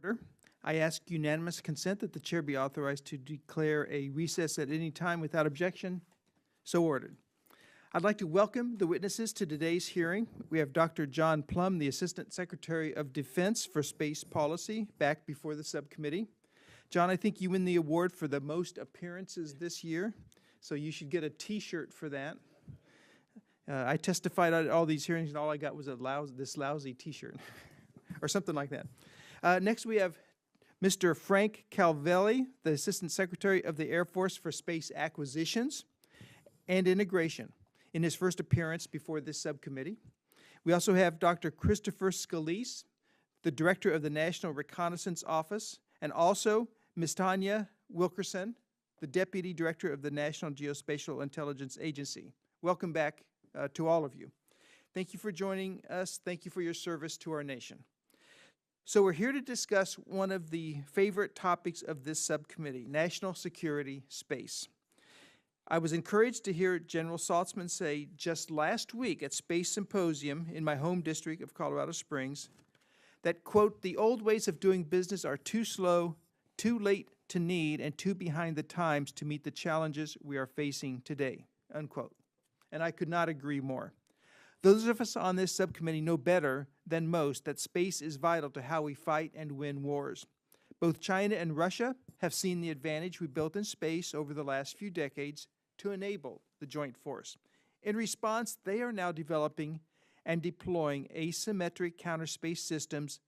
order. I ask unanimous consent that the chair be authorized to declare a recess at any time without objection. So ordered. I'd like to welcome the witnesses to today's hearing. We have Dr. John Plumb, the Assistant Secretary of Defense for Space Policy, back before the subcommittee. John, I think you win the award for the most appearances this year, so you should get a T-shirt for that. I testified at all these hearings, and all I got was this lousy T-shirt, or something like that. Next, we have Mr. Frank Calvelli, the Assistant Secretary of the Air Force for Space Acquisitions and Integration, in his first appearance before this subcommittee. We also have Dr. Christopher Scolese, the Director of the National Reconnaissance Office, and also Ms. Tanya Wilkerson, the Deputy Director of the National Geospatial-Intelligence Agency. Welcome back to all of you. Thank you for joining us. Thank you for your service to our nation. So we're here to discuss one of the favorite topics of this subcommittee, national security space. I was encouraged to hear General Saltzman say just last week at Space Symposium in my home district of Colorado Springs that, quote, the old ways of doing business are too slow, too late to need, and too behind the times to meet the challenges we are facing today, unquote. And I could not agree more. Those of us on this subcommittee know better than most that space is vital to how we fight and win wars. Both China and Russia have seen the advantage we built in space over the last few decades to enable the joint force. In response, they are now developing and deploying asymmetric counterspace systems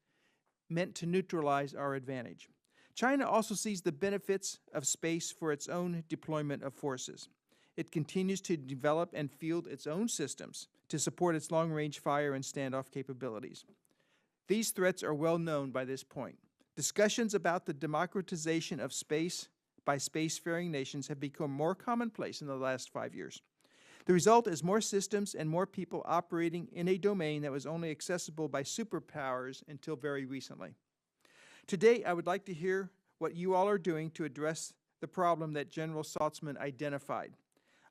meant to neutralize our advantage. China also sees the benefits of space for its own deployment of forces. It continues to develop and field its own systems to support its long-range fire and standoff capabilities. These threats are well known by this point. Discussions about the democratization of space by spacefaring nations have become more commonplace in the last 5 years. The result is more systems and more people operating in a domain that was only accessible by superpowers until very recently. Today, I would like to hear what you all are doing to address the problem that General Saltzman identified.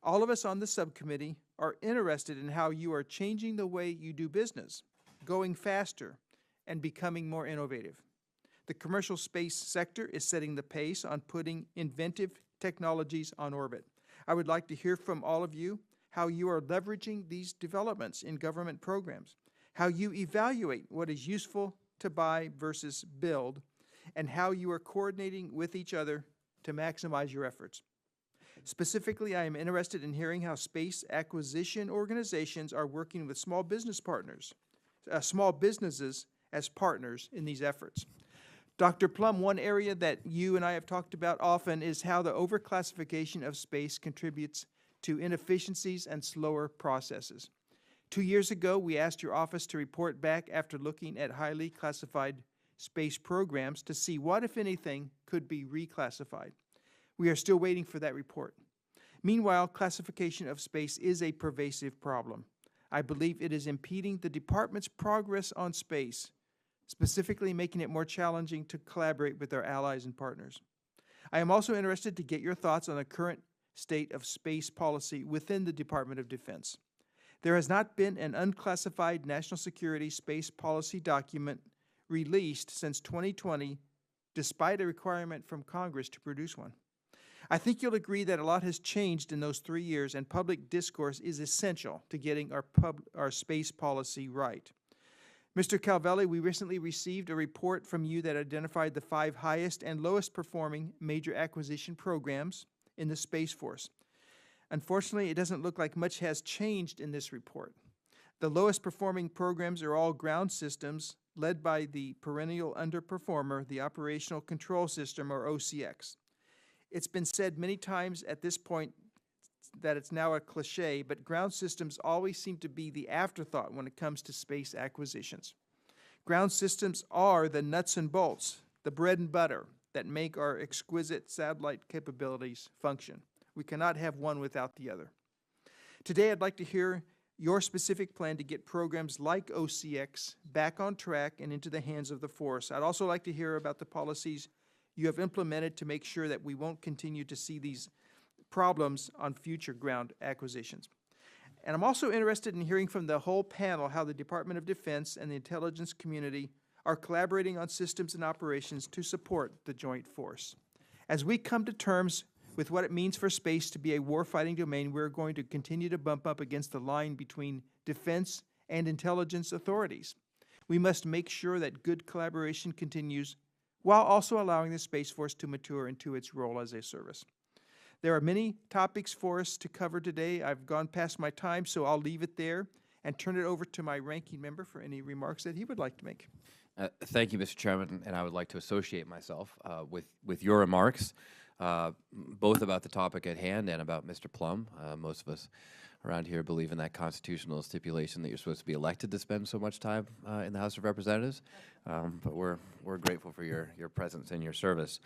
All of us on the subcommittee are interested in how you are changing the way you do business, going faster, and becoming more innovative. The commercial space sector is setting the pace on putting inventive technologies on orbit. I would like to hear from all of you how you are leveraging these developments in government programs, how you evaluate what is useful to buy versus build, and how you are coordinating with each other to maximize your efforts. Specifically, I am interested in hearing how space acquisition organizations are working with small businesses as partners in these efforts. Dr. Plumb, one area that you and I have talked about often is how the overclassification of space contributes to inefficiencies and slower processes. 2 years ago, we asked your office to report back after looking at highly classified space programs to see what, if anything, could be reclassified. We are still waiting for that report. Meanwhile, classification of space is a pervasive problem. I believe it is impeding the department's progress on space, specifically making it more challenging to collaborate with our allies and partners. I am also interested to get your thoughts on the current state of space policy within the Department of Defense. There has not been an unclassified national security space policy document released since 2020, despite a requirement from Congress to produce one. I think you'll agree that a lot has changed in those 3 years, and public discourse is essential to getting our space policy right. Mr. Calvelli, we recently received a report from you that identified the 5 highest and lowest performing major acquisition programs in the Space Force. Unfortunately, it doesn't look like much has changed in this report. The lowest performing programs are all ground systems led by the perennial underperformer, the Operational Control System, or OCX. It's been said many times at this point that it's now a cliche, but ground systems always seem to be the afterthought when it comes to space acquisitions. Ground systems are the nuts and bolts, the bread and butter that make our exquisite satellite capabilities function. We cannot have one without the other. Today, I'd like to hear your specific plan to get programs like OCX back on track and into the hands of the force. I'd also like to hear about the policies you have implemented to make sure that we won't continue to see these problems on future ground acquisitions. And I'm also interested in hearing from the whole panel how the Department of Defense and the intelligence community are collaborating on systems and operations to support the joint force. As we come to terms with what it means for space to be a warfighting domain, we're going to continue to bump up against the line between defense and intelligence authorities. We must make sure that good collaboration continues while also allowing the Space Force to mature into its role as a service. There are many topics for us to cover today. I've gone past my time, so I'll leave it there and turn it over to my ranking member for any remarks that he would like to make. Thank you, Mr. Chairman, and I would like to associate myself with your remarks, both about the topic at hand and about Mr. Plumb. Most of us around here believe in that constitutional stipulation that you're supposed to be elected to spend so much time in the House of Representatives, but we're grateful for your presence and your service.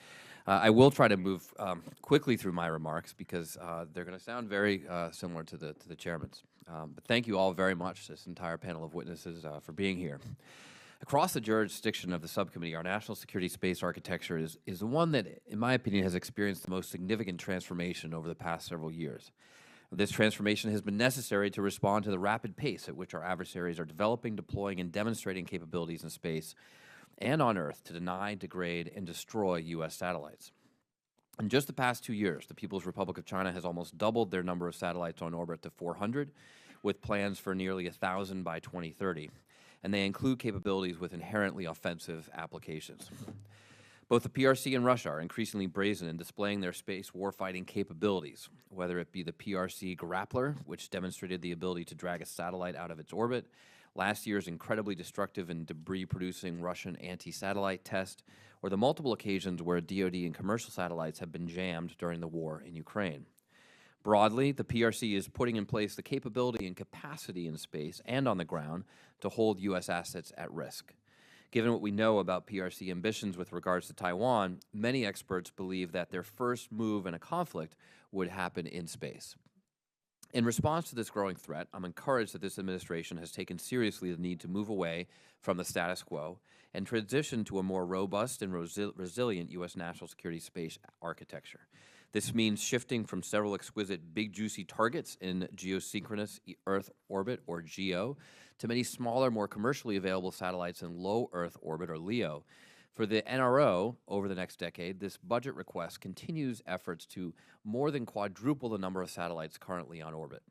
I will try to move quickly through my remarks because they're going to sound very similar to the chairman's. But thank you all very much, this entire panel of witnesses, for being here. Across the jurisdiction of the subcommittee, our national security space architecture is the one that, in my opinion, has experienced the most significant transformation over the past several years. This transformation has been necessary to respond to the rapid pace at which our adversaries are developing, deploying, and demonstrating capabilities in space and on Earth to deny, degrade, and destroy U.S. satellites. In just the past 2 years, the People's Republic of China has almost doubled their number of satellites on orbit to 400, with plans for nearly 1,000 by 2030. And they include capabilities with inherently offensive applications. Both the PRC and Russia are increasingly brazen in displaying their space warfighting capabilities, whether it be the PRC Grappler, which demonstrated the ability to drag a satellite out of its orbit, last year's incredibly destructive and debris-producing Russian anti-satellite test, or the multiple occasions where DoD and commercial satellites have been jammed during the war in Ukraine. Broadly, the PRC is putting in place the capability and capacity in space and on the ground to hold U.S. assets at risk. Given what we know about PRC ambitions with regards to Taiwan, many experts believe that their first move in a conflict would happen in space. In response to this growing threat, I'm encouraged that this administration has taken seriously the need to move away from the status quo and transition to a more robust and resilient U.S. national security space architecture. This means shifting from several exquisite big juicy targets in geosynchronous Earth orbit, or GEO, to many smaller, more commercially available satellites in low Earth orbit, or LEO. For the NRO, over the next decade, this budget request continues efforts to more than quadruple the number of satellites currently on orbit.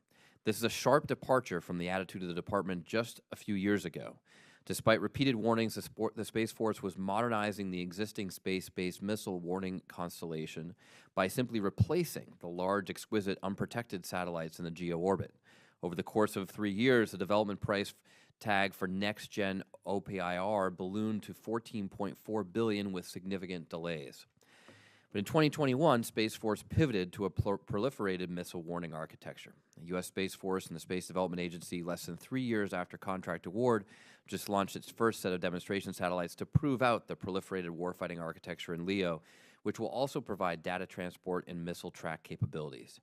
This is a sharp departure from the attitude of the department just a few years ago. Despite repeated warnings, the Space Force was modernizing the existing space-based missile warning constellation by simply replacing the large, exquisite, unprotected satellites in the GEO orbit. Over the course of 3 years, the development price tag for next-gen OPIR ballooned to $14.4 billion with significant delays. But in 2021, Space Force pivoted to a proliferated missile warning architecture. The U.S. Space Force and the Space Development Agency, less than 3 years after contract award, just launched its first set of demonstration satellites to prove out the proliferated warfighting architecture in LEO, which will also provide data transport and missile track capabilities.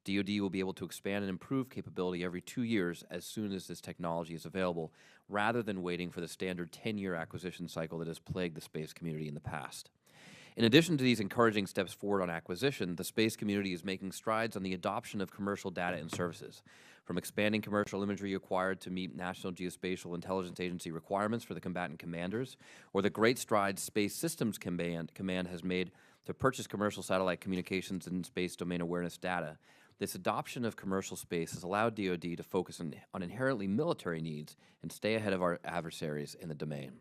DoD will be able to expand and improve capability every 2 years as soon as this technology is available, rather than waiting for the standard 10-year acquisition cycle that has plagued the space community in the past. In addition to these encouraging steps forward on acquisition, the space community is making strides on the adoption of commercial data and services, from expanding commercial imagery acquired to meet National Geospatial-Intelligence Agency requirements for the combatant commanders, or the great strides Space Systems Command has made to purchase commercial satellite communications and space domain awareness data. This adoption of commercial space has allowed DoD to focus on inherently military needs and stay ahead of our adversaries in the domain.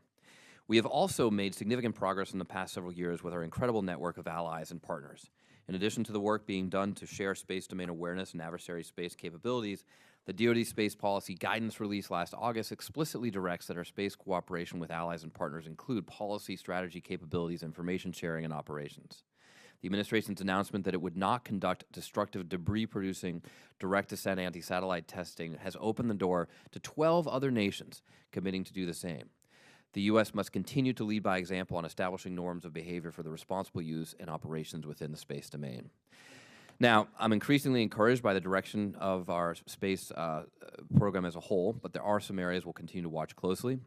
We have also made significant progress in the past several years with our incredible network of allies and partners. In addition to the work being done to share space domain awareness and adversary space capabilities, the DoD Space Policy Guidance released last August explicitly directs that our space cooperation with allies and partners include policy, strategy, capabilities, information sharing, and operations. The administration's announcement that it would not conduct destructive debris-producing direct-descent anti-satellite testing has opened the door to 12 other nations committing to do the same. The U.S. must continue to lead by example on establishing norms of behavior for the responsible use and operations within the space domain. Now, I'm increasingly encouraged by the direction of our space program as a whole, but there are some areas we'll continue to watch closely.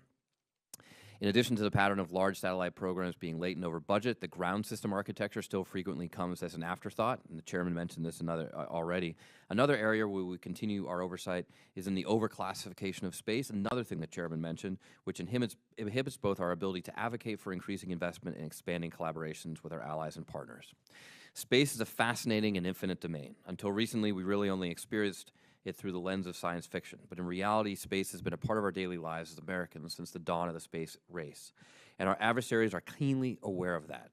In addition to the pattern of large satellite programs being late and over budget, the ground system architecture still frequently comes as an afterthought, and the chairman mentioned this already. Another area where we continue our oversight is in the overclassification of space, another thing the chairman mentioned, which inhibits both our ability to advocate for increasing investment and expanding collaborations with our allies and partners. Space is a fascinating and infinite domain. Until recently, we really only experienced it through the lens of science fiction. But in reality, space has been a part of our daily lives as Americans since the dawn of the space race. And our adversaries are keenly aware of that.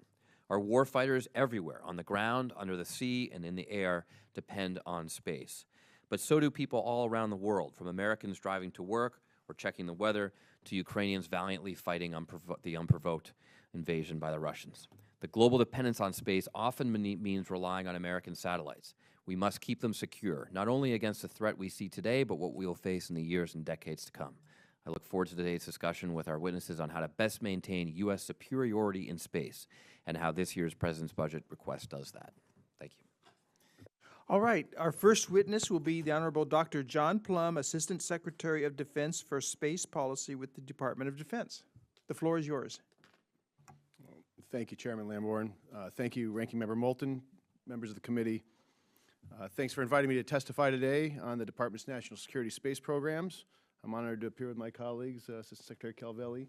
Our warfighters everywhere, on the ground, under the sea, and in the air, depend on space. But so do people all around the world, from Americans driving to work or checking the weather to Ukrainians valiantly fighting the unprovoked invasion by the Russians. The global dependence on space often means relying on American satellites. We must keep them secure, not only against the threat we see today, but what we will face in the years and decades to come. I look forward to today's discussion with our witnesses on how to best maintain U.S. superiority in space and how this year's President's budget request does that. Thank you. All right, our first witness will be the Honorable Dr. John Plumb, Assistant Secretary of Defense for Space Policy with the Department of Defense. The floor is yours. Thank you, Chairman Lamborn. Thank you, Ranking Member Moulton, members of the committee. Thanks for inviting me to testify today on the Department's national security space programs. I'm honored to appear with my colleagues, Assistant Secretary Calvelli,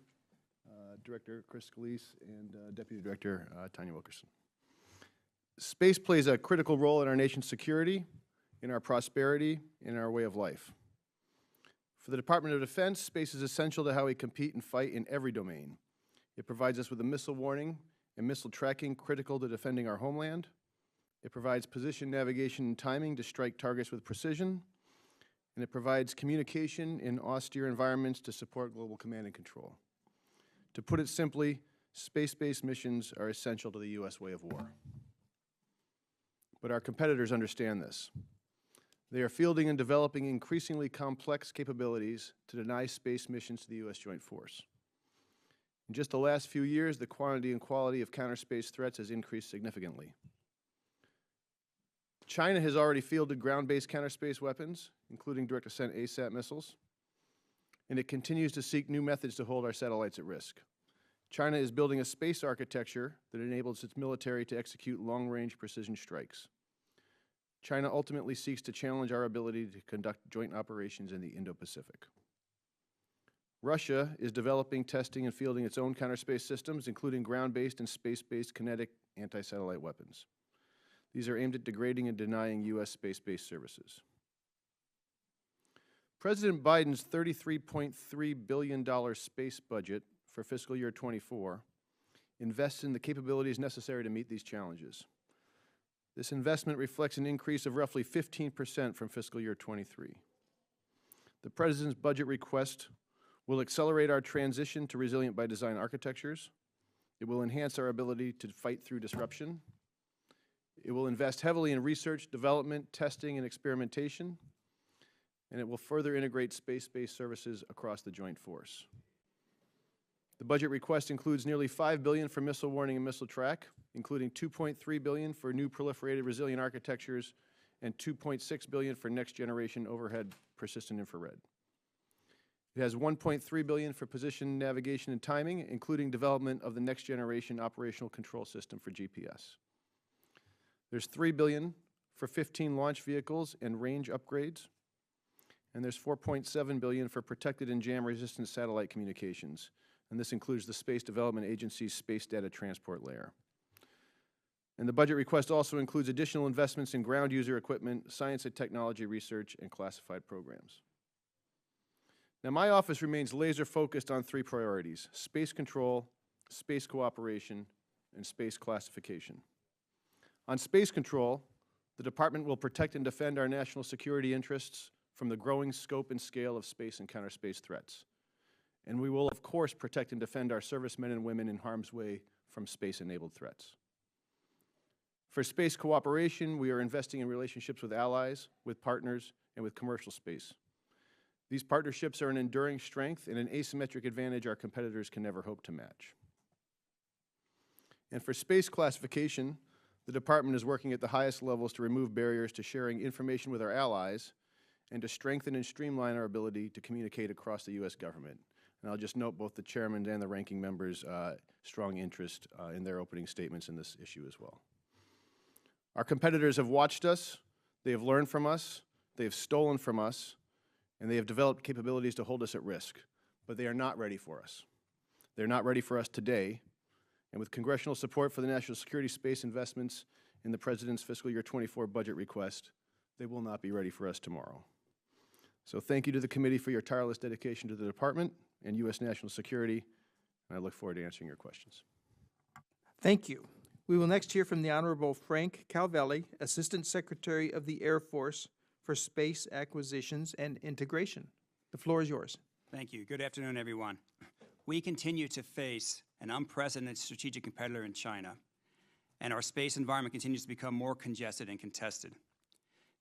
Director Chris Scolese, and Deputy Director Tanya Wilkerson. Space plays a critical role in our nation's security, in our prosperity, in our way of life. For the Department of Defense, space is essential to how we compete and fight in every domain. It provides us with a missile warning and missile tracking critical to defending our homeland. It provides position, navigation, and timing to strike targets with precision. And it provides communication in austere environments to support global command and control. To put it simply, space-based missions are essential to the U.S. way of war. But our competitors understand this. They are fielding and developing increasingly complex capabilities to deny space missions to the U.S. Joint Force. In just the last few years, the quantity and quality of counter-space threats has increased significantly. China has already fielded ground-based counter-space weapons, including direct-ascent ASAT missiles, and it continues to seek new methods to hold our satellites at risk. China is building a space architecture that enables its military to execute long-range precision strikes. China ultimately seeks to challenge our ability to conduct joint operations in the Indo-Pacific. Russia is developing, testing, and fielding its own counter-space systems, including ground-based and space-based kinetic anti-satellite weapons. These are aimed at degrading and denying U.S. space-based services. President Biden's $33.3 billion space budget for fiscal year 24 invests in the capabilities necessary to meet these challenges. This investment reflects an increase of roughly 15% from fiscal year 23. The President's budget request will accelerate our transition to resilient by design architectures. It will enhance our ability to fight through disruption. It will invest heavily in research, development, testing, and experimentation. And it will further integrate space-based services across the Joint Force. The budget request includes nearly $5 billion for missile warning and missile track, including $2.3 billion for new proliferated resilient architectures and $2.6 billion for next-generation overhead persistent infrared. It has $1.3 billion for position, navigation, and timing, including development of the next-generation operational control system for GPS. There's $3 billion for 15 launch vehicles and range upgrades, and there's $4.7 billion for protected and jam-resistant satellite communications, and this includes the Space Development Agency's Space Data Transport Layer. And the budget request also includes additional investments in ground user equipment, science and technology research, and classified programs. Now, my office remains laser-focused on three priorities: space control, space cooperation, and space classification. On space control, the Department will protect and defend our national security interests from the growing scope and scale of space and counter-space threats. And we will, of course, protect and defend our servicemen and women in harm's way from space-enabled threats. For space cooperation, we are investing in relationships with allies, with partners, and with commercial space. These partnerships are an enduring strength and an asymmetric advantage our competitors can never hope to match. And for space classification, the Department is working at the highest levels to remove barriers to sharing information with our allies and to strengthen and streamline our ability to communicate across the U.S. government. And I'll just note both the chairman and the ranking members' strong interest in their opening statements in this issue as well. Our competitors have watched us, they have learned from us, they have stolen from us, and they have developed capabilities to hold us at risk. But they are not ready for us. They're not ready for us today. And with congressional support for the national security space investments in the President's fiscal year 24 budget request, they will not be ready for us tomorrow. So thank you to the committee for your tireless dedication to the department and U.S. national security, and I look forward to answering your questions. Thank you. We will next hear from the Honorable Frank Calvelli, Assistant Secretary of the Air Force for Space Acquisitions and Integration. The floor is yours. Thank you. Good afternoon, everyone. We continue to face an unprecedented strategic competitor in China, and our space environment continues to become more congested and contested.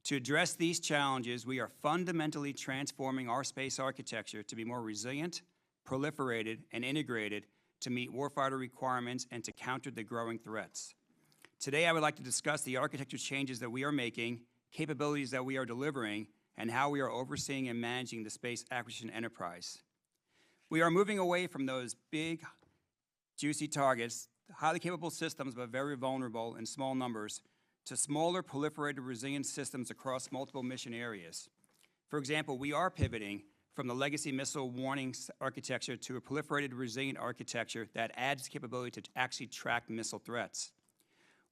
To address these challenges, we are fundamentally transforming our space architecture to be more resilient, proliferated, and integrated to meet warfighter requirements and to counter the growing threats. Today, I would like to discuss the architecture changes that we are making, capabilities that we are delivering, and how we are overseeing and managing the space acquisition enterprise. We are moving away from those big, juicy targets, highly capable systems but very vulnerable in small numbers, to smaller, proliferated, resilient systems across multiple mission areas. For example, we are pivoting from the legacy missile warning architecture to a proliferated, resilient architecture that adds capability to actually track missile threats.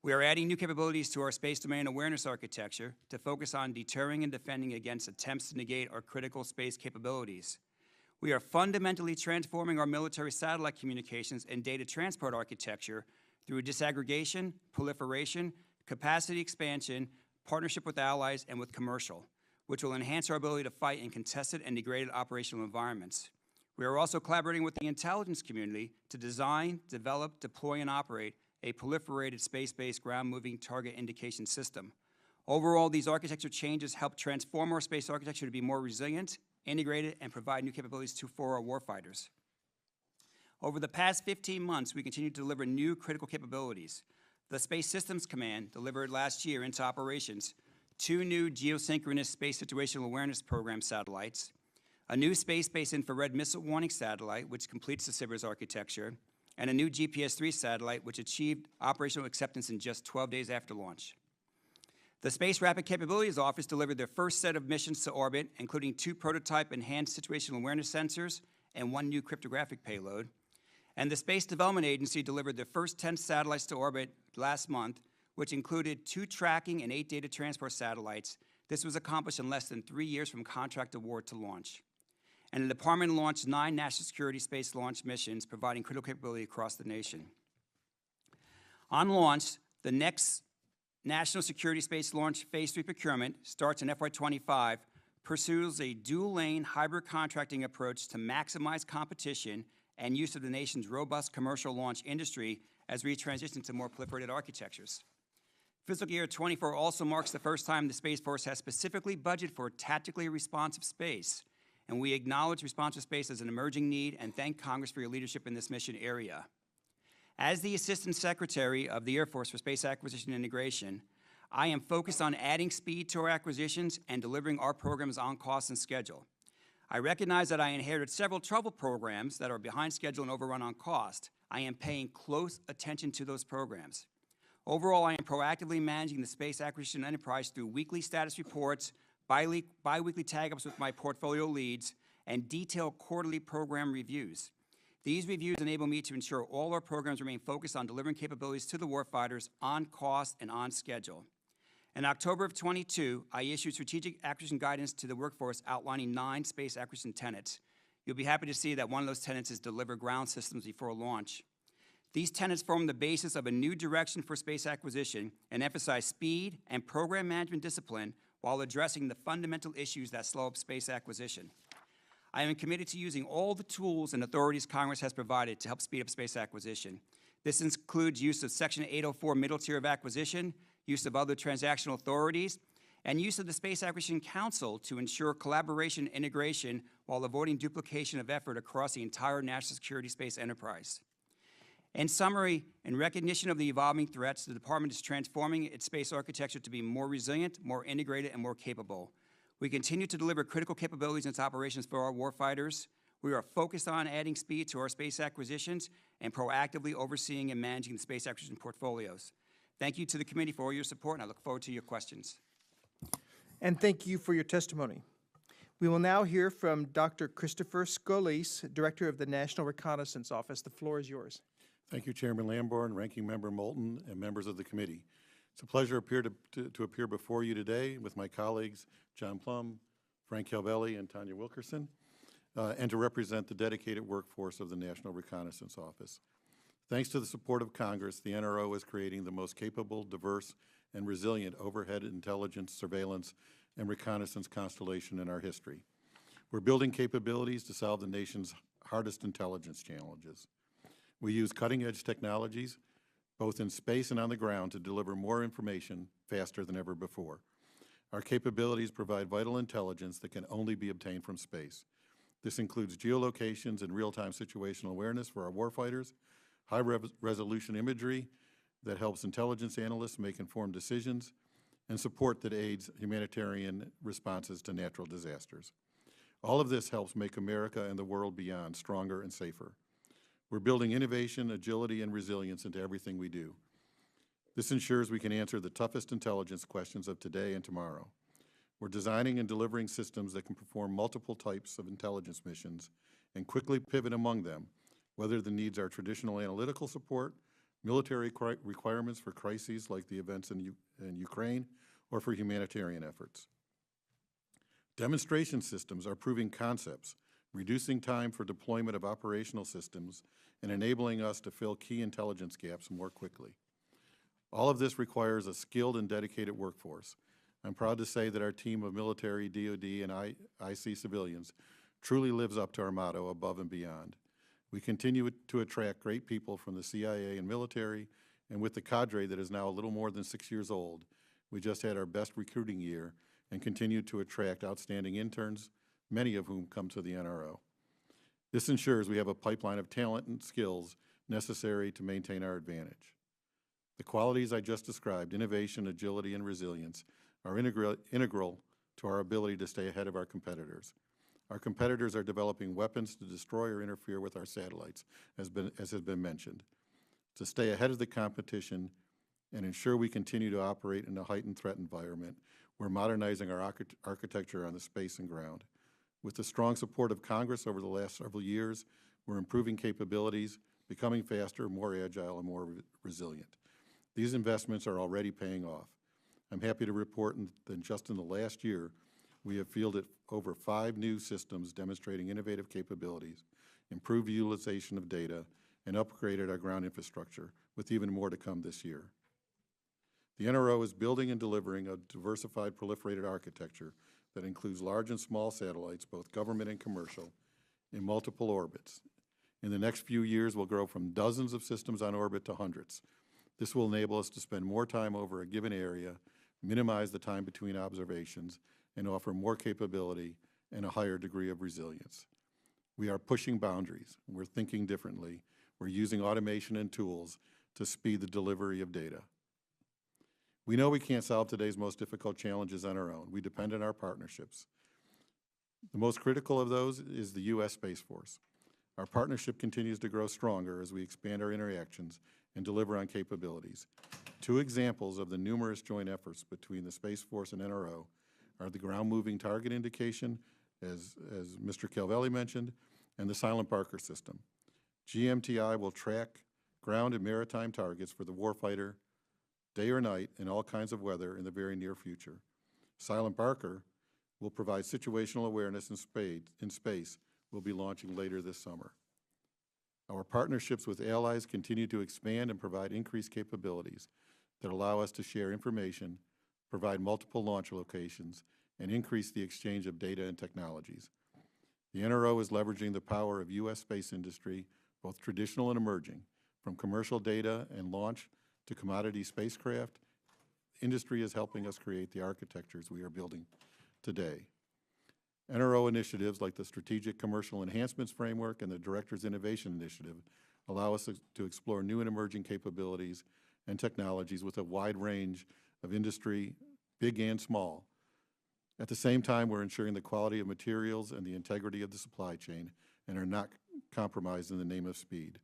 We are adding new capabilities to our space domain awareness architecture to focus on deterring and defending against attempts to negate our critical space capabilities. We are fundamentally transforming our military satellite communications and data transport architecture through disaggregation, proliferation, capacity expansion, partnership with allies, and with commercial, which will enhance our ability to fight in contested and degraded operational environments. We are also collaborating with the intelligence community to design, develop, deploy, and operate a proliferated space-based ground-moving target indication system. Overall, these architecture changes help transform our space architecture to be more resilient, integrated, and provide new capabilities for our warfighters. Over the past 15 months, we continue to deliver new critical capabilities. The Space Systems Command delivered last year into operations 2 new geosynchronous space situational awareness program satellites, a new space-based infrared missile warning satellite, which completes the SBIRS architecture, and a new GPS-3 satellite, which achieved operational acceptance in just 12 days after launch. The Space Rapid Capabilities Office delivered their first set of missions to orbit, including 2 prototype enhanced situational awareness sensors and 1 new cryptographic payload. And the Space Development Agency delivered their first 10 satellites to orbit last month, which included 2 tracking and 8 data transport satellites. This was accomplished in less than 3 years from contract award to launch. And the Department launched 9 national security space launch missions, providing critical capability across the nation. On launch, the next National Security Space Launch Phase 3 procurement starts in FY25, pursues a dual-lane hybrid contracting approach to maximize competition and use of the nation's robust commercial launch industry as we transition to more proliferated architectures. Fiscal year 24 also marks the first time the Space Force has specifically budgeted for tactically responsive space, and we acknowledge responsive space as an emerging need and thank Congress for your leadership in this mission area. As the Assistant Secretary of the Air Force for Space Acquisition and Integration, I am focused on adding speed to our acquisitions and delivering our programs on cost and schedule. I recognize that I inherited several trouble programs that are behind schedule and overrun on cost. I am paying close attention to those programs. Overall, I am proactively managing the space acquisition enterprise through weekly status reports, bi-weekly tag-ups with my portfolio leads, and detailed quarterly program reviews. These reviews enable me to ensure all our programs remain focused on delivering capabilities to the warfighters on cost and on schedule. In October of 22, I issued strategic acquisition guidance to the workforce outlining 9 space acquisition tenets. You'll be happy to see that one of those tenets is deliver ground systems before launch. These tenets form the basis of a new direction for space acquisition and emphasize speed and program management discipline while addressing the fundamental issues that slow up space acquisition. I am committed to using all the tools and authorities Congress has provided to help speed up space acquisition. This includes use of Section 804 middle tier of acquisition, use of other transactional authorities, and use of the Space Acquisition Council to ensure collaboration and integration while avoiding duplication of effort across the entire national security space enterprise. In summary, in recognition of the evolving threats, the Department is transforming its space architecture to be more resilient, more integrated, and more capable. We continue to deliver critical capabilities in its operations for our warfighters. We are focused on adding speed to our space acquisitions and proactively overseeing and managing the space acquisition portfolios. Thank you to the committee for all your support, and I look forward to your questions. And thank you for your testimony. We will now hear from Dr. Christopher Scolese, Director of the National Reconnaissance Office. The floor is yours. Thank you, Chairman Lamborn, Ranking Member Moulton, and members of the committee. It's a pleasure to appear before you today with my colleagues John Plumb, Frank Calvelli, and Tanya Wilkerson, and to represent the dedicated workforce of the National Reconnaissance Office. Thanks to the support of Congress, the NRO is creating the most capable, diverse, and resilient overhead intelligence, surveillance, and reconnaissance constellation in our history. We're building capabilities to solve the nation's hardest intelligence challenges. We use cutting-edge technologies, both in space and on the ground, to deliver more information faster than ever before. Our capabilities provide vital intelligence that can only be obtained from space. This includes geolocations and real-time situational awareness for our warfighters, high-resolution imagery that helps intelligence analysts make informed decisions, and support that aids humanitarian responses to natural disasters. All of this helps make America and the world beyond stronger and safer. We're building innovation, agility, and resilience into everything we do. This ensures we can answer the toughest intelligence questions of today and tomorrow. We're designing and delivering systems that can perform multiple types of intelligence missions and quickly pivot among them, whether the needs are traditional analytical support, military requirements for crises like the events in Ukraine, or for humanitarian efforts. Demonstration systems are proving concepts, reducing time for deployment of operational systems and enabling us to fill key intelligence gaps more quickly. All of this requires a skilled and dedicated workforce. I'm proud to say that our team of military, DoD, and IC civilians truly lives up to our motto, above and beyond. We continue to attract great people from the CIA and military, and with the cadre that is now a little more than 6 years old, we just had our best recruiting year and continue to attract outstanding interns, many of whom come to the NRO. This ensures we have a pipeline of talent and skills necessary to maintain our advantage. The qualities I just described, innovation, agility, and resilience, are integral to our ability to stay ahead of our competitors. Our competitors are developing weapons to destroy or interfere with our satellites, as has been mentioned. To stay ahead of the competition and ensure we continue to operate in a heightened threat environment, we're modernizing our architecture on the space and ground. With the strong support of Congress over the last several years, we're improving capabilities, becoming faster, more agile, and more resilient. These investments are already paying off. I'm happy to report that just in the last year, we have fielded over 5 new systems demonstrating innovative capabilities, improved utilization of data, and upgraded our ground infrastructure, with even more to come this year. The NRO is building and delivering a diversified, proliferated architecture that includes large and small satellites, both government and commercial, in multiple orbits. In the next few years, we'll grow from dozens of systems on orbit to hundreds. This will enable us to spend more time over a given area, minimize the time between observations, and offer more capability and a higher degree of resilience. We are pushing boundaries. We're thinking differently. We're using automation and tools to speed the delivery of data. We know we can't solve today's most difficult challenges on our own. We depend on our partnerships. The most critical of those is the U.S. Space Force. Our partnership continues to grow stronger as we expand our interactions and deliver on capabilities. 2 examples of the numerous joint efforts between the Space Force and NRO are the ground moving target indication, as Mr. Calvelli mentioned, and the Silent Barker system. GMTI will track ground and maritime targets for the warfighter, day or night, in all kinds of weather in the very near future. Silent Barker will provide situational awareness in space, will be launching later this summer. Our partnerships with allies continue to expand and provide increased capabilities that allow us to share information, provide multiple launch locations, and increase the exchange of data and technologies. The NRO is leveraging the power of U.S. space industry, both traditional and emerging, from commercial data and launch to commodity spacecraft. Industry is helping us create the architectures we are building today. NRO initiatives like the Strategic Commercial Enhancements Framework and the Director's Innovation Initiative allow us to explore new and emerging capabilities and technologies with a wide range of industry, big and small. At the same time, we're ensuring the quality of materials and the integrity of the supply chain and are not compromised in the name of speed.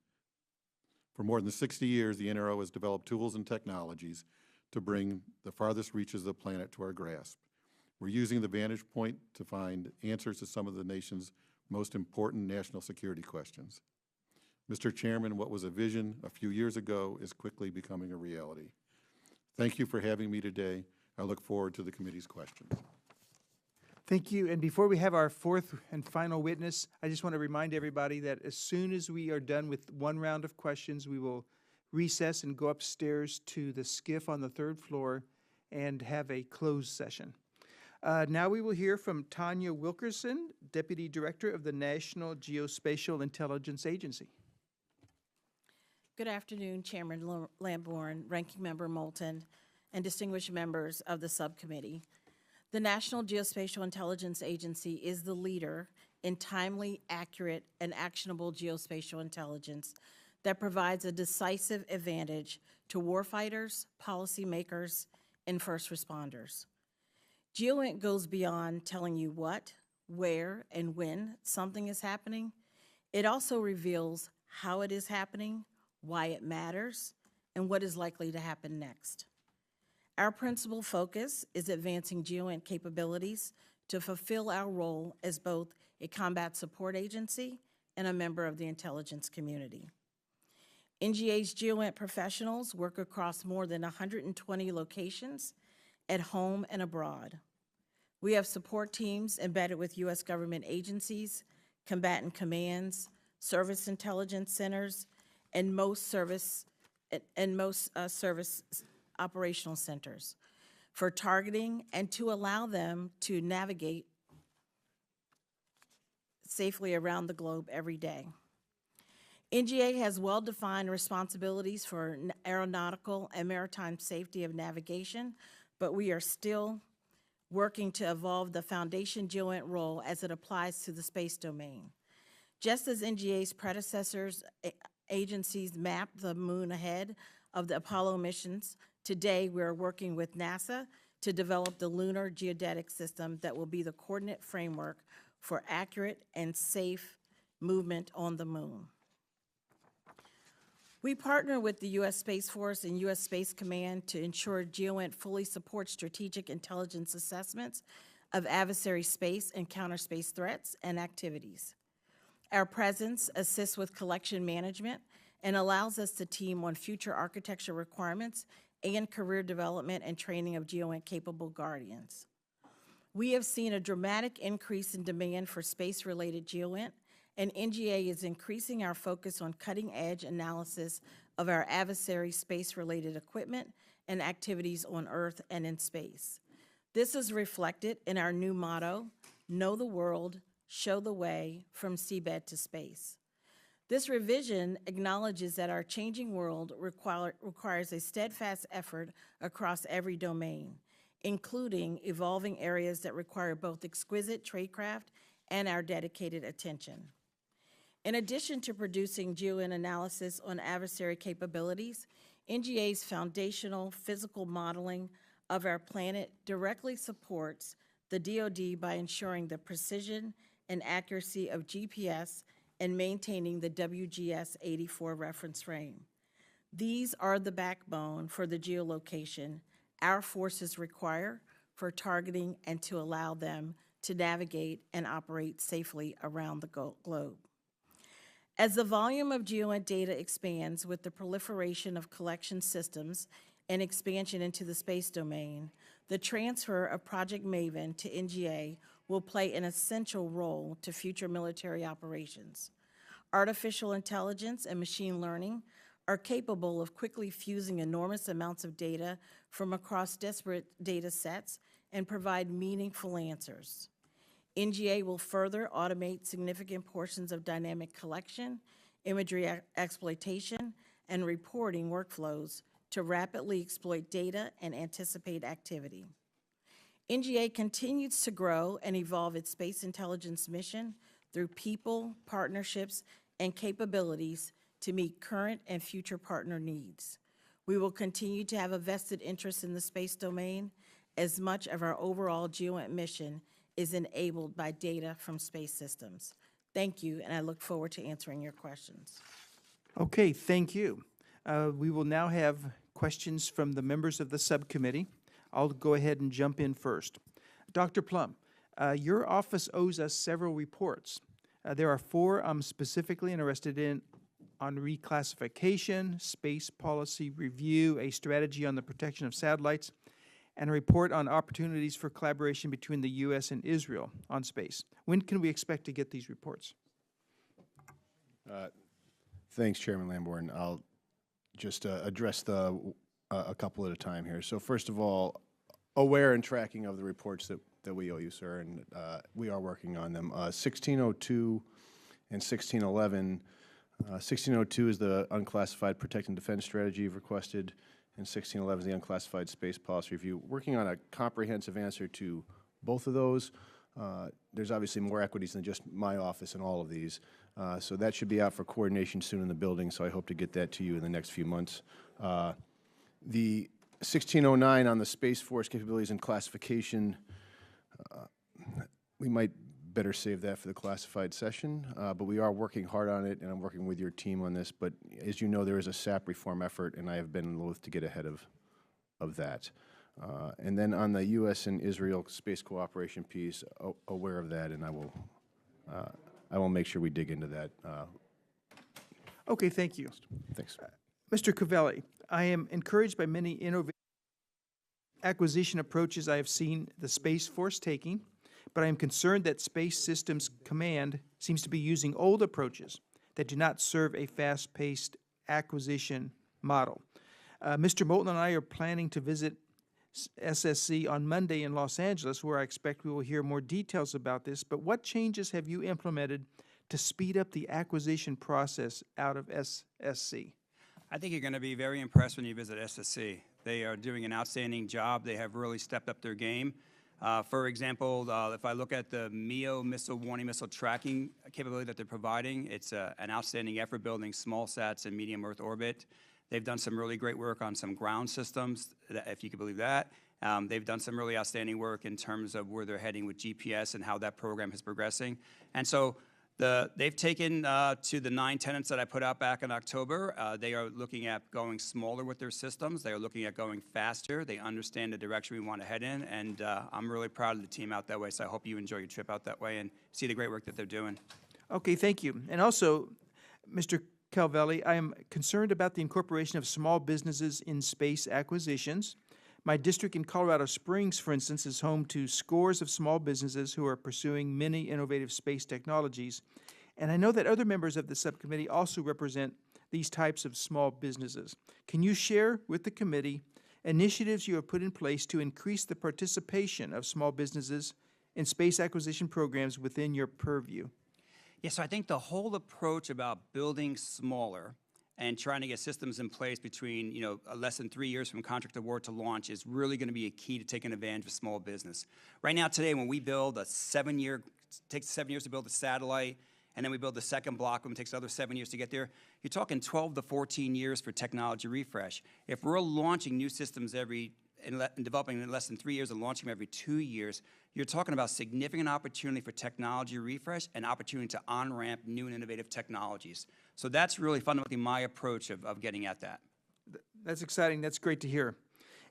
For more than 60 years, the NRO has developed tools and technologies to bring the farthest reaches of the planet to our grasp. We're using the vantage point to find answers to some of the nation's most important national security questions. Mr. Chairman, what was a vision a few years ago is quickly becoming a reality. Thank you for having me today. I look forward to the committee's questions. Thank you. And before we have our fourth and final witness, I just want to remind everybody that as soon as we are done with one round of questions, we will recess and go upstairs to the SCIF on the third floor and have a closed session. Now we will hear from Tanya Wilkerson, Deputy Director of the National Geospatial-Intelligence Agency. Good afternoon, Chairman Lambourne, Ranking Member Moulton, and distinguished members of the subcommittee. The National Geospatial-Intelligence Agency is the leader in timely, accurate, and actionable geospatial intelligence that provides a decisive advantage to warfighters, policymakers, and first responders. GeoInt goes beyond telling you what, where, and when something is happening. It also reveals how it is happening, why it matters, and what is likely to happen next. Our principal focus is advancing GeoInt capabilities to fulfill our role as both a combat support agency and a member of the intelligence community. NGA's GeoInt professionals work across more than 120 locations at home and abroad. We have support teams embedded with U.S. government agencies, combatant commands, service intelligence centers, and most service operational centers for targeting and to allow them to navigate safely around the globe every day. NGA has well-defined responsibilities for aeronautical and maritime safety of navigation, but we are still working to evolve the foundation GeoInt role as it applies to the space domain. Just as NGA's predecessors agencies mapped the moon ahead of the Apollo missions, today we are working with NASA to develop the lunar geodetic system that will be the coordinate framework for accurate and safe movement on the moon. We partner with the U.S. Space Force and U.S. Space Command to ensure GeoInt fully supports strategic intelligence assessments of adversary space and counter-space threats and activities. Our presence assists with collection management and allows us to team on future architecture requirements and career development and training of GeoInt-capable guardians. We have seen a dramatic increase in demand for space-related GeoInt, and NGA is increasing our focus on cutting-edge analysis of our adversary space-related equipment and activities on Earth and in space. This is reflected in our new motto, Know the World, Show the Way, from seabed to space. This revision acknowledges that our changing world requires a steadfast effort across every domain, including evolving areas that require both exquisite tradecraft and our dedicated attention. In addition to producing GeoInt analysis on adversary capabilities, NGA's foundational physical modeling of our planet directly supports the DoD by ensuring the precision and accuracy of GPS and maintaining the WGS-84 reference frame. These are the backbone for the geolocation our forces require for targeting and to allow them to navigate and operate safely around the globe. As the volume of GeoInt data expands with the proliferation of collection systems and expansion into the space domain, the transfer of Project Maven to NGA will play an essential role to future military operations. Artificial intelligence and machine learning are capable of quickly fusing enormous amounts of data from across disparate data sets and provide meaningful answers. NGA will further automate significant portions of dynamic collection, imagery exploitation, and reporting workflows to rapidly exploit data and anticipate activity. NGA continues to grow and evolve its space intelligence mission through people, partnerships, and capabilities to meet current and future partner needs. We will continue to have a vested interest in the space domain as much of our overall GeoInt mission is enabled by data from space systems. Thank you, and I look forward to answering your questions. Okay, thank you. We will now have questions from the members of the subcommittee. I'll go ahead and jump in first. Dr. Plumb, your office owes us several reports. There are four I'm specifically interested in: on reclassification, space policy review, a strategy on the protection of satellites, and a report on opportunities for collaboration between the U.S. and Israel on space. When can we expect to get these reports? Thanks, Chairman Lamborn. I'll just address a couple at a time here. So first of all, aware and tracking of the reports that we owe you, sir, and we are working on them. 1602 and 1611. 1602 is the unclassified protect and defend strategy you've requested, and 1611 is the unclassified space policy review. Working on a comprehensive answer to both of those. There's obviously more equities than just my office in all of these. So that should be out for coordination soon in the building, so I hope to get that to you in the next few months. The 1609 on the Space Force capabilities and classification, we might better save that for the classified session, but we are working hard on it, and I'm working with your team on this. But as you know, there is a SAP reform effort, and I have been loath to get ahead of that. And then on the U.S. and Israel space cooperation piece, aware of that, and I will make sure we dig into that. Okay, thank you. Thanks. Mr. Calvelli, I am encouraged by many innovative acquisition approaches I have seen the Space Force taking, but I am concerned that Space Systems Command seems to be using old approaches that do not serve a fast-paced acquisition model. Mr. Moulton and I are planning to visit SSC on Monday in Los Angeles, where I expect we will hear more details about this. But what changes have you implemented to speed up the acquisition process out of SSC? I think you're going to be very impressed when you visit SSC. They are doing an outstanding job. They have really stepped up their game. For example, if I look at the MEO missile warning missile tracking capability that they're providing, it's an outstanding effort building small sats in medium Earth orbit. They've done some really great work on some ground systems, if you can believe that. They've done some really outstanding work in terms of where they're heading with GPS and how that program is progressing. And so they've taken to the 9 tenets that I put out back in October. They are looking at going smaller with their systems. They are looking at going faster. They understand the direction we want to head in, and I'm really proud of the team out that way, so I hope you enjoy your trip out that way and see the great work that they're doing. Okay, thank you. And also, Mr. Calvelli, I am concerned about the incorporation of small businesses in space acquisitions. My district in Colorado Springs, for instance, is home to scores of small businesses who are pursuing many innovative space technologies. And I know that other members of the subcommittee also represent these types of small businesses. Can you share with the committee initiatives you have put in place to increase the participation of small businesses in space acquisition programs within your purview? Yeah, so I think the whole approach about building smaller and trying to get systems in place between, less than 3 years from contract award to launch is really going to be a key to taking advantage of small business. Right now, today, when we build it takes 7 years to build a satellite, and then we build the second block, and it takes another 7 years to get there. You're talking 12 to 14 years for technology refresh. If we're launching new systems and developing in less than 3 years and launching them every 2 years, you're talking about significant opportunity for technology refresh and opportunity to on-ramp new and innovative technologies. So that's really fundamentally my approach of getting at that. That's exciting. That's great to hear.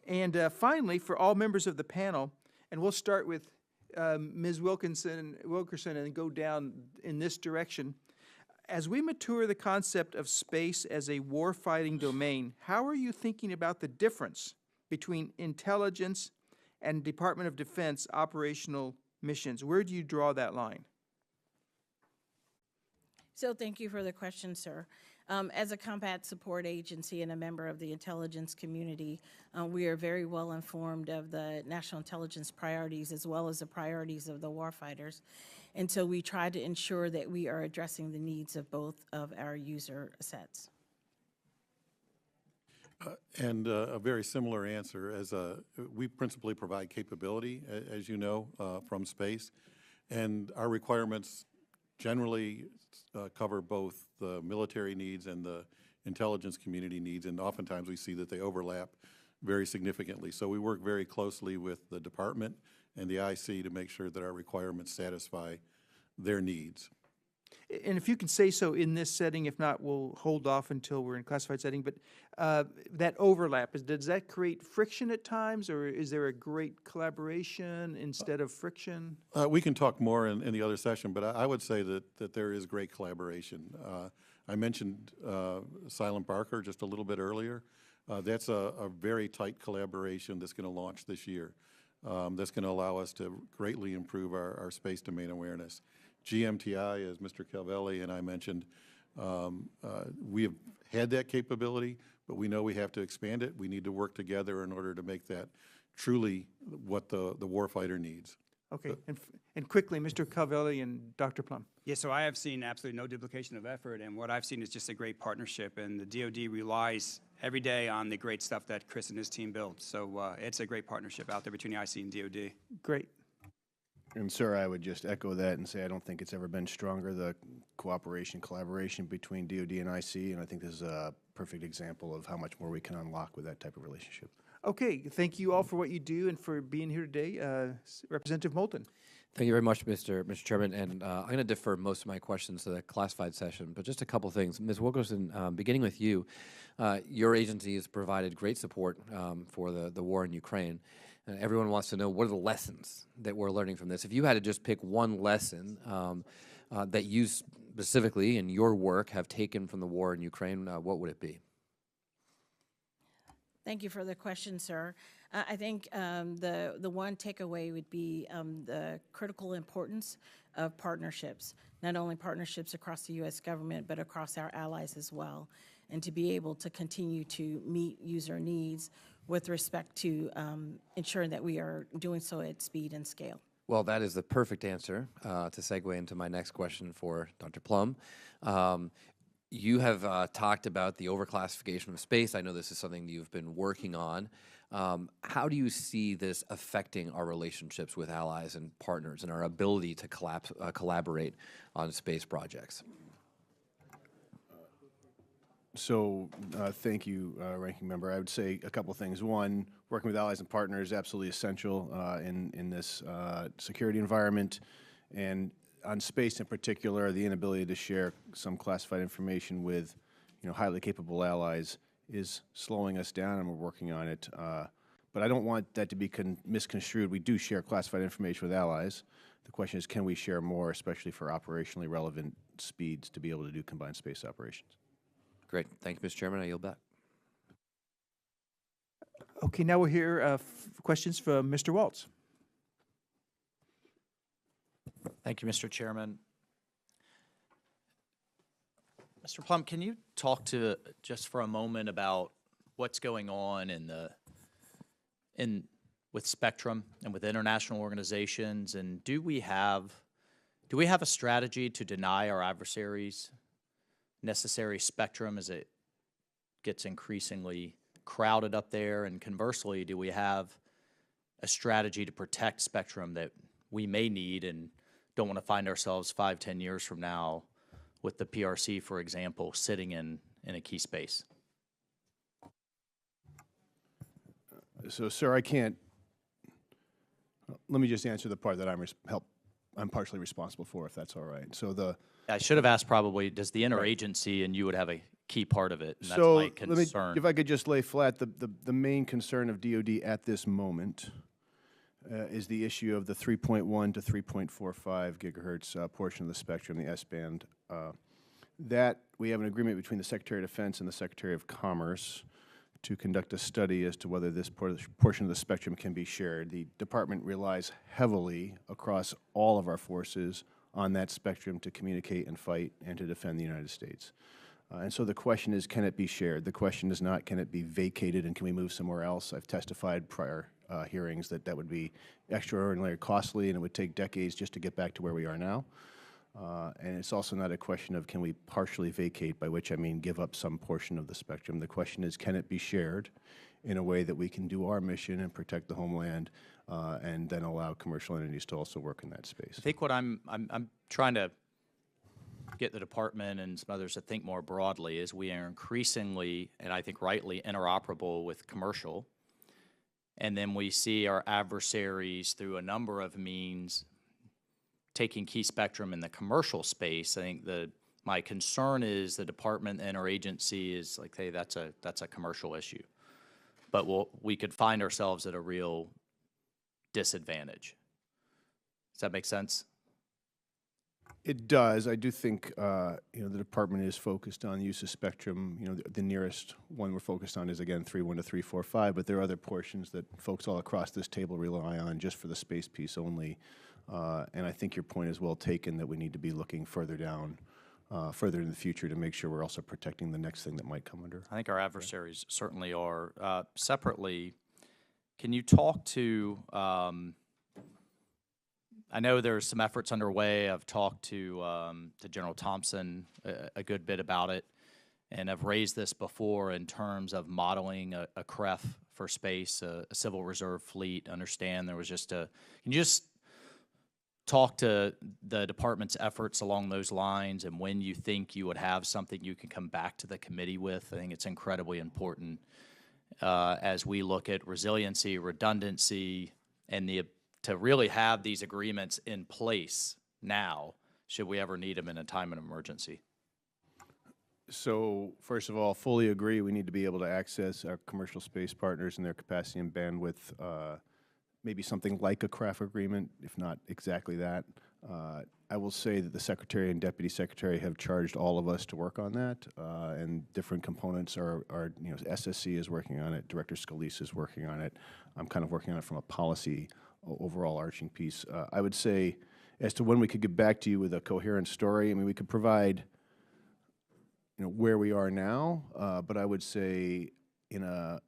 And finally, for all members of the panel, and we'll start with Ms. Wilkerson and go down in this direction. As we mature the concept of space as a warfighting domain, how are you thinking about the difference between intelligence and Department of Defense operational missions? Where do you draw that line? So thank you for the question, sir. As a combat support agency and a member of the intelligence community, we are very well informed of the national intelligence priorities as well as the priorities of the warfighters. And so we try to ensure that we are addressing the needs of both of our user sets. And a very similar answer, as we principally provide capability, as you know, from space, and our requirements generally cover both the military needs and the intelligence community needs, and oftentimes we see that they overlap very significantly. So we work very closely with the department and the IC to make sure that our requirements satisfy their needs. And if you can say so in this setting, if not, we'll hold off until we're in classified setting, but that overlap, does that create friction at times, or is there a great collaboration instead of friction? We can talk more in the other session, but I would say that there is great collaboration. I mentioned Silent Barker just a little bit earlier. That's a very tight collaboration that's going to launch this year. That's going to allow us to greatly improve our space domain awareness. GMTI, as Mr. Calvelli and I mentioned, we have had that capability, but we know we have to expand it. We need to work together in order to make that truly what the warfighter needs. Okay, and quickly, Mr. Calvelli and Dr. Plumb. Yeah, so I have seen absolutely no duplication of effort, and what I've seen is just a great partnership, and the DoD relies every day on the great stuff that Chris and his team build. So it's a great partnership out there between the IC and DoD. Great. And sir, I would just echo that and say I don't think it's ever been stronger, the cooperation, collaboration between DoD and IC, and I think this is a perfect example of how much more we can unlock with that type of relationship. Okay, thank you all for what you do and for being here today. Representative Moulton. Thank you very much, Mr. Chairman, and I'm going to defer most of my questions to the classified session, but just a couple things. Ms. Wilkerson, beginning with you, your agency has provided great support for the war in Ukraine. And everyone wants to know, what are the lessons that we're learning from this? If you had to just pick one lesson that you specifically in your work have taken from the war in Ukraine, what would it be? Thank you for the question, sir. I think the one takeaway would be the critical importance of partnerships, not only partnerships across the U.S. government, but across our allies as well, and to be able to continue to meet user needs with respect to ensuring that we are doing so at speed and scale. Well, that is the perfect answer to segue into my next question for Dr. Plumb. You have talked about the overclassification of space. I know this is something you've been working on. How do you see this affecting our relationships with allies and partners and our ability to collaborate on space projects? So thank you, Ranking Member. I would say a couple things. One, working with allies and partners is absolutely essential in this security environment. And on space in particular, the inability to share some classified information with highly capable allies is slowing us down, and we're working on it. But I don't want that to be misconstrued. We do share classified information with allies. The question is, can we share more, especially for operationally relevant speeds to be able to do combined space operations? Great. Thank you, Mr. Chairman. I yield back. Okay, now we'll hear questions from Mr. Waltz. Thank you, Mr. Chairman. Mr. Plumb, can you talk to just for a moment about what's going on with Spectrum and with international organizations, and do we have a strategy to deny our adversaries necessary spectrum as it gets increasingly crowded up there? And conversely, do we have a strategy to protect spectrum that we may need and don't want to find ourselves 5-10 years from now with the PRC, for example, sitting in a key space? So, sir, I can't. Let me just answer the part that I'm partially responsible for, if that's all right. So I should have asked probably, does the interagency, and you would have a key part of it, and that's so my concern. if I could just lay flat, the main concern of DoD at this moment is the issue of the 3.1 to 3.45 gigahertz portion of the spectrum, the S-band. That we have an agreement between the Secretary of Defense and the Secretary of Commerce to conduct a study as to whether this portion of the spectrum can be shared. The department relies heavily across all of our forces on that spectrum to communicate and fight and to defend the United States. And so the question is, can it be shared? The question is not, can it be vacated and can we move somewhere else? I've testified prior hearings that would be extraordinarily costly and it would take decades just to get back to where we are now. And it's also not a question of can we partially vacate, by which I mean give up some portion of the spectrum. The question is, can it be shared in a way that we can do our mission and protect the homeland and then allow commercial entities to also work in that space? I think what I'm trying to get the department and some others to think more broadly is we are increasingly, and I think rightly, interoperable with commercial. And then we see our adversaries through a number of means taking key spectrum in the commercial space. I think my concern is the department and our agency is like, hey, that's a commercial issue. But we could find ourselves at a real disadvantage. Does that make sense? It does. I do think, the department is focused on use of spectrum. The nearest one we're focused on is, again, 3.1 to 3.45, but there are other portions that folks all across this table rely on just for the space piece only. And I think your point is well taken that we need to be looking further down, further in the future to make sure we're also protecting the next thing that might come under. I think our adversaries certainly are. Separately, can you talk to, I know there's some efforts underway. I've talked to General Thompson a good bit about it, and I've raised this before in terms of modeling a CREF for space, a Civil Reserve fleet. Understand there was just can you just talk to the department's efforts along those lines and when you think you would have something you can come back to the committee with? I think it's incredibly important as we look at resiliency, redundancy, and to really have these agreements in place now, should we ever need them in a time of emergency. So, first of all, fully agree. We need to be able to access our commercial space partners and their capacity and bandwidth, maybe something like a CRAF agreement, if not exactly that. I will say that the Secretary and Deputy Secretary have charged all of us to work on that, and different components are SSC is working on it, Director Scolese is working on it. I'm kind of working on it from a policy overall arching piece. I would say, as to when we could get back to you with a coherent story, I mean, we could provide, where we are now, but I would say in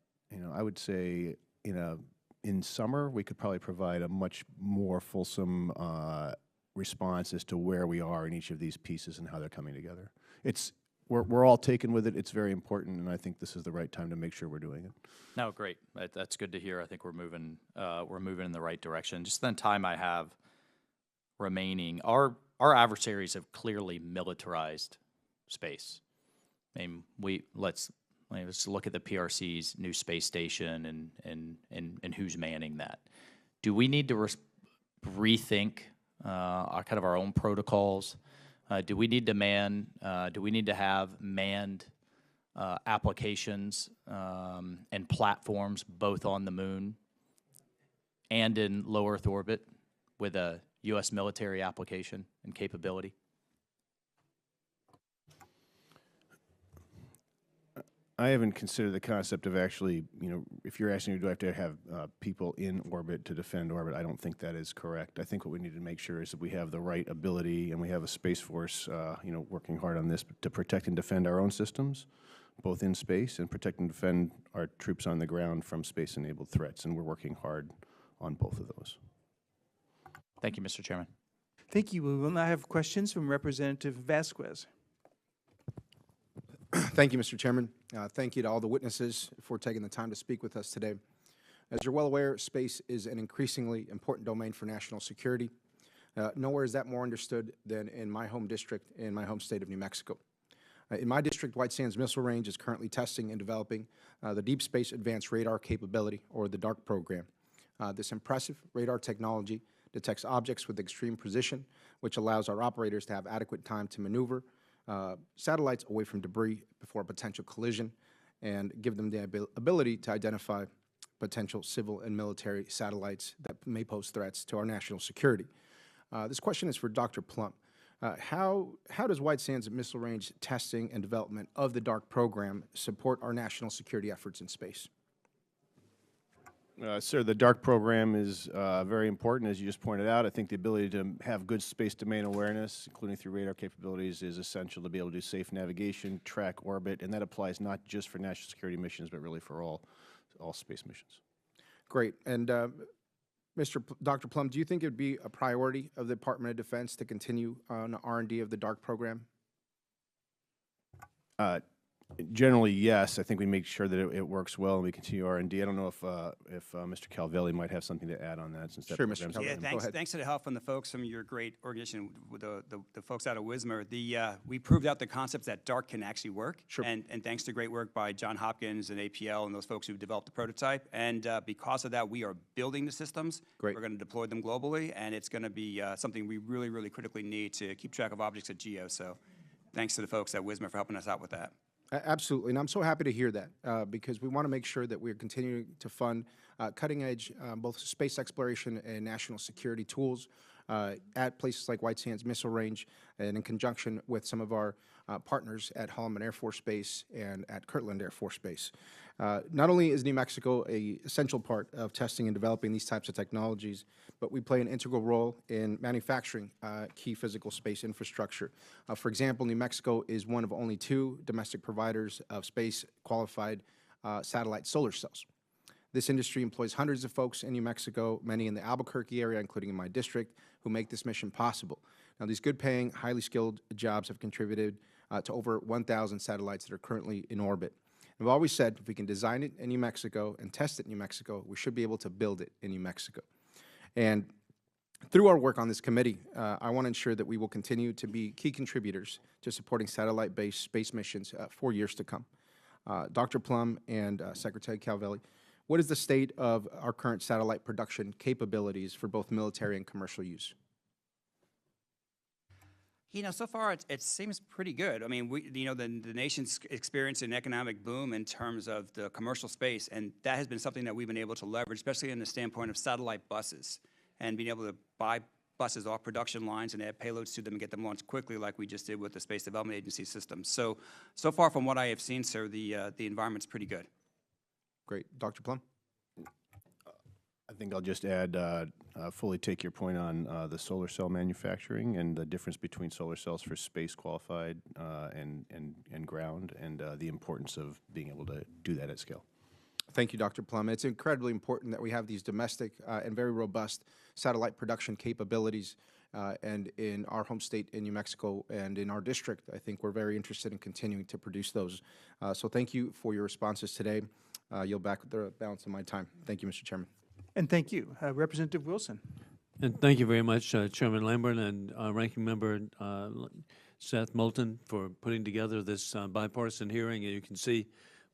summer we could probably provide a much more fulsome response as to where we are in each of these pieces and how they're coming together. We're all taken with it. It's very important, and I think this is the right time to make sure we're doing it. No, great. That's good to hear. I think we're moving in the right direction. Just the time I have remaining, our adversaries have clearly militarized space. I mean, let's look at the PRC's new space station and who's manning that. Do we need to rethink our own protocols? Do we need to have manned applications and platforms both on the moon and in low Earth orbit with a U.S. military application and capability? I haven't considered the concept of actually, if you're asking, do I have to have people in orbit to defend orbit, I don't think that is correct. I think what we need to make sure is that we have the right ability and we have a Space Force, working hard on this to protect and defend our own systems, both in space, and protect and defend our troops on the ground from space-enabled threats, and we're working hard on both of those. Thank you, Mr. Chairman. Thank you. We will now have questions from Representative Vasquez. Thank you, Mr. Chairman. Thank you to all the witnesses for taking the time to speak with us today. As you're well aware, space is an increasingly important domain for national security. Nowhere is that more understood than in my home district in my home state of New Mexico. In my district, White Sands Missile Range is currently testing and developing the Deep Space Advanced Radar Capability, or the DARC program. This impressive radar technology detects objects with extreme precision, which allows our operators to have adequate time to maneuver satellites away from debris before a potential collision and give them the ability to identify potential civil and military satellites that may pose threats to our national security. This question is for Dr. Plumb. How does White Sands Missile Range testing and development of the DARC program support our national security efforts in space? Sir, the DARC program is very important, as you just pointed out. I think the ability to have good space domain awareness, including through radar capabilities, is essential to be able to do safe navigation, track orbit, and that applies not just for national security missions, but really for all space missions. Great. And Dr. Plumb, do you think it would be a priority of the Department of Defense to continue on the R&D of the DARC program? Generally, yes. I think we make sure that it works well and we continue R&D. I don't know if Mr. Calvelli might have something to add on that since that Sure, Mr. program's Calvelli. Yeah, under him. Go ahead. thanks to the help from the folks from your great organization, with the folks out of Wismar. We proved out the concepts that DART can actually work. Sure. And thanks to great work by John Hopkins and APL and those folks who developed the prototype. And because of that, we are building the systems. Great. We're going to deploy them globally, and it's going to be something we really, really critically need to keep track of objects at GEO. So thanks to the folks at Wismar for helping us out with that. Absolutely, and I'm so happy to hear that because we want to make sure that we're continuing to fund cutting-edge both space exploration and national security tools at places like White Sands Missile Range, and in conjunction with some of our partners at Holloman Air Force Base and at Kirtland Air Force Base. Not only is New Mexico an essential part of testing and developing these types of technologies, but we play an integral role in manufacturing key physical space infrastructure. For example, New Mexico is one of only 2 domestic providers of space-qualified satellite solar cells. This industry employs hundreds of folks in New Mexico, many in the Albuquerque area, including in my district, who make this mission possible. Now, these good-paying, highly skilled jobs have contributed to over 1,000 satellites that are currently in orbit. And I've always said, if we can design it in New Mexico and test it in New Mexico, we should be able to build it in New Mexico. And through our work on this committee, I want to ensure that we will continue to be key contributors to supporting satellite-based space missions for years to come. Dr. Plumb and Secretary Calvelli, what is the state of our current satellite production capabilities for both military and commercial use? You know, so far it seems pretty good. I mean, the nation's experienced an economic boom in terms of the commercial space, and that has been something that we've been able to leverage, especially in the standpoint of satellite buses and being able to buy buses off production lines and add payloads to them and get them launched quickly, like we just did with the Space Development Agency system. So far from what I have seen, sir, the environment's pretty good. Great. Dr. Plumb? I think I'll just add, fully take your point on the solar cell manufacturing and the difference between solar cells for space qualified and ground, and the importance of being able to do that at scale. Thank you, Dr. Plumb. It's incredibly important that we have these domestic and very robust satellite production capabilities. And in our home state in New Mexico and in our district, I think we're very interested in continuing to produce those. So thank you for your responses today. Yield back the balance of my time. Thank you, Mr. Chairman. And thank you. Representative Wilson. And thank you very much, Chairman Lambert and Ranking Member Seth Moulton, for putting together this bipartisan hearing. And you can see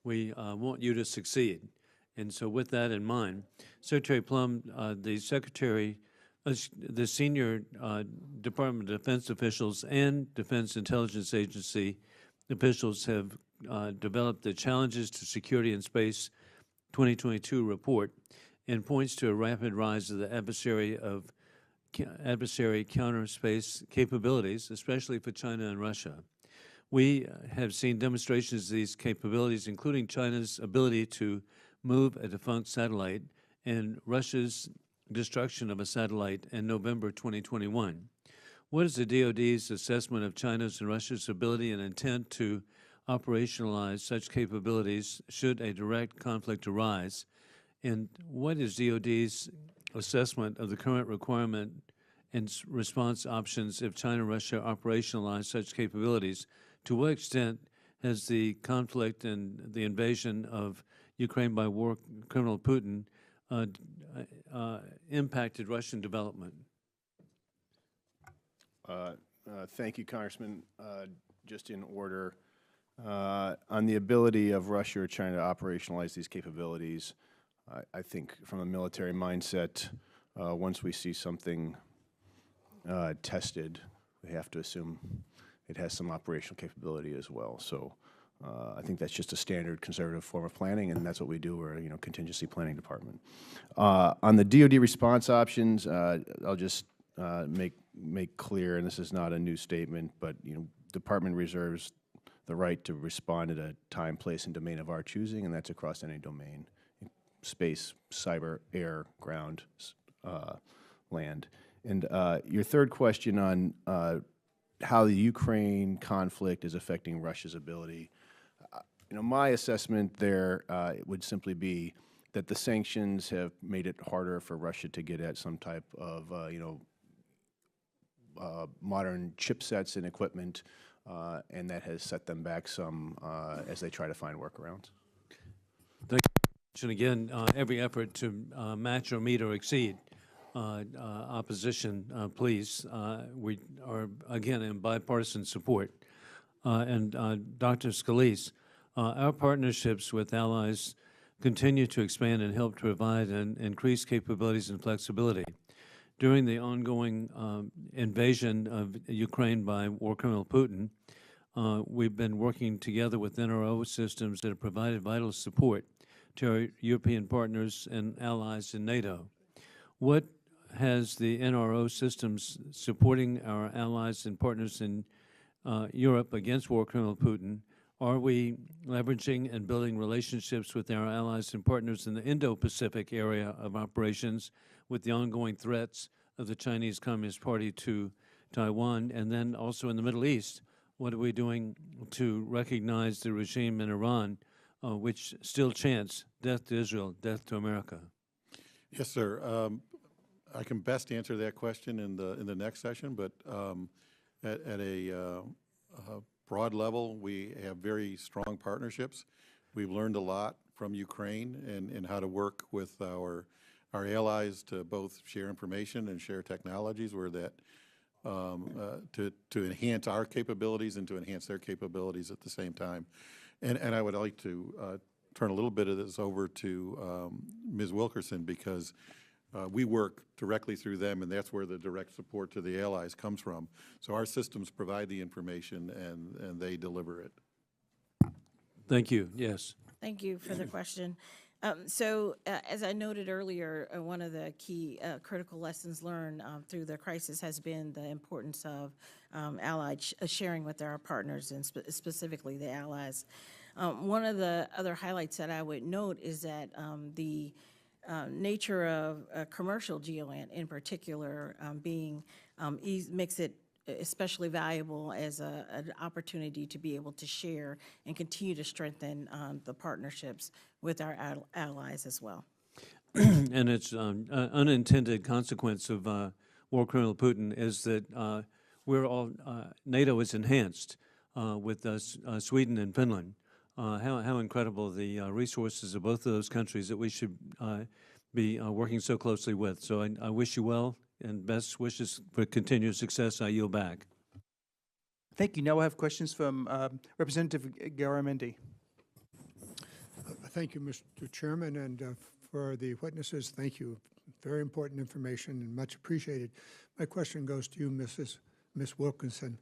we want you to succeed. And so with that in mind, Secretary Plumb, the senior Department of Defense officials and Defense Intelligence Agency officials have developed the Challenges to Security in Space 2022 report, and points to a rapid rise of the adversary counter space capabilities, especially for China and Russia. We have seen demonstrations of these capabilities, including China's ability to move a defunct satellite and Russia's destruction of a satellite in November 2021. What is the DoD's assessment of China's and Russia's ability and intent to operationalize such capabilities should a direct conflict arise? And what is DoD's assessment of the current requirement and response options if China and Russia operationalize such capabilities? To what extent has the conflict and the invasion of Ukraine by war criminal Putin impacted Russian development? Thank you, Congressman. Just in order, on the ability of Russia or China to operationalize these capabilities, I think from a military mindset, once we see something tested, we have to assume it has some operational capability as well. So I think that's just a standard conservative form of planning, and that's what we do. We're a contingency planning department. On the DoD response options, I'll just make clear, and this is not a new statement, but Department reserves the right to respond at a time, place, and domain of our choosing, and that's across any domain: space, cyber, air, ground, land. And your third question on how the Ukraine conflict is affecting Russia's ability, my assessment there would simply be that the sanctions have made it harder for Russia to get at some type of modern chipsets and equipment and that has set them back some as they try to find workarounds. And again, every effort to match or meet or exceed opposition, please. We are, again, in bipartisan support. And Dr. Scolese, our partnerships with allies continue to expand and help to provide and increase capabilities and flexibility. During the ongoing invasion of Ukraine by war criminal Putin, we've been working together with NRO systems that have provided vital support to our European partners and allies in NATO. What has the NRO systems supporting our allies and partners in Europe against war criminal Putin? Are we leveraging and building relationships with our allies and partners in the Indo-Pacific area of operations with the ongoing threats of the Chinese Communist Party to Taiwan? And then also in the Middle East, what are we doing to recognize the regime in Iran, which still chants death to Israel, death to America? Yes, sir. I can best answer that question in the next session, but at a broad level, we have very strong partnerships. We've learned a lot from Ukraine and how to work with our allies to both share information and share technologies where that to enhance our capabilities and to enhance their capabilities at the same time. And I would like to turn a little bit of this over to Ms. Wilkerson, because we work directly through them, and that's where the direct support to the allies comes from. So our systems provide the information, and they deliver it. Thank you. Yes. Thank you for the question. As I noted earlier, one of the key critical lessons learned through the crisis has been the importance of allied sharing with our partners, and specifically the allies. One of the other highlights that I would note is that the nature of commercial GEOINT in particular makes it especially valuable as an opportunity to be able to share and continue to strengthen the partnerships with our allies as well. And it's an unintended consequence of war criminal Putin is that we're all, NATO is enhanced with Sweden and Finland. How incredible the resources of both of those countries that we should be working so closely with. So I wish you well and best wishes for continued success. I yield back. Thank you. Now we'll have questions from Representative Garamendi. Thank you, Mr. Chairman, and for the witnesses, thank you. Very important information and much appreciated. My question goes to you, Ms. Wilkinson.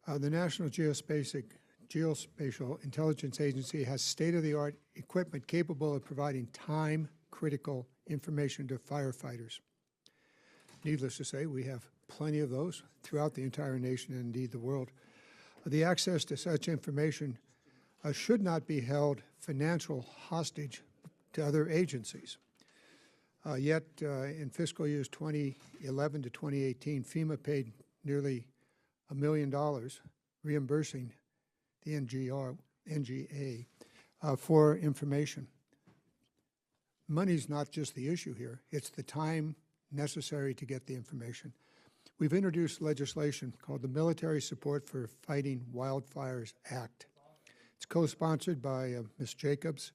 The National Geospatial-Intelligence Agency has state-of-the-art equipment capable of providing time-critical information to firefighters. Needless to say, we have plenty of those throughout the entire nation and indeed the world. The access to such information should not be held financial hostage to other agencies. Yet, in fiscal years 2011 to 2018, FEMA paid nearly $1 million reimbursing the NGA for information. Money's not just the issue here, it's the time necessary to get the information. We've introduced legislation called the Military Support for Fighting Wildfires Act. It's co-sponsored by Ms. Jacobs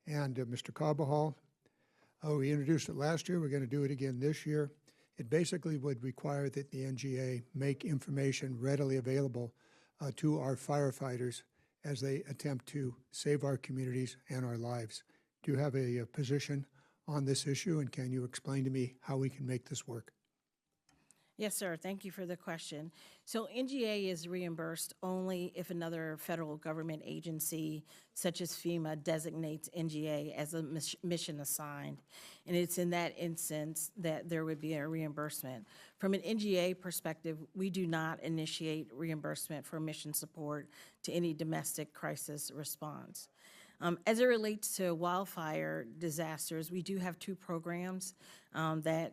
and Mr. Carbajal. We introduced it last year. We're going to do it again this year. It basically would require that the NGA make information readily available to our firefighters as they attempt to save our communities and our lives. Do you have a position on this issue, and can you explain to me how we can make this work? Yes, sir. Thank you for the question. So NGA is reimbursed only if another federal government agency, such as FEMA, designates NGA as a mission assigned. And it's in that instance that there would be a reimbursement. From an NGA perspective, we do not initiate reimbursement for mission support to any domestic crisis response. As it relates to wildfire disasters, we do have two programs that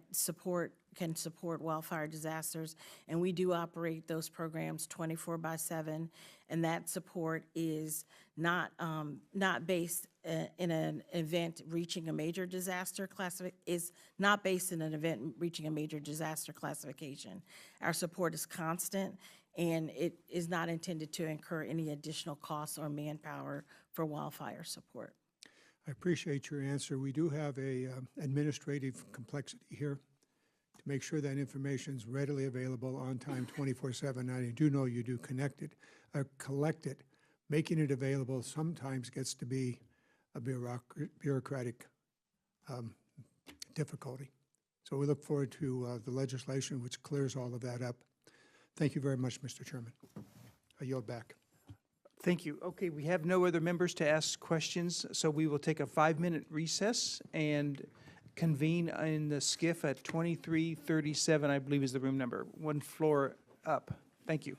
can support wildfire disasters, and we do operate those programs 24/7, and that support is not based in an event reaching a major disaster classification. Our support is constant, and it is not intended to incur any additional costs or manpower for wildfire support. I appreciate your answer. We do have a administrative complexity here to make sure that information is readily available on time 24/7. I do know you do collect it. Making it available sometimes gets to be a bureaucratic difficulty. So we look forward to the legislation which clears all of that up. Thank you very much, Mr. Chairman. I yield back. Thank you. Okay, we have no other members to ask questions, so we will take a 5-minute recess and convene in the SCIF at 2337, I believe is the room number, one floor up. Thank you.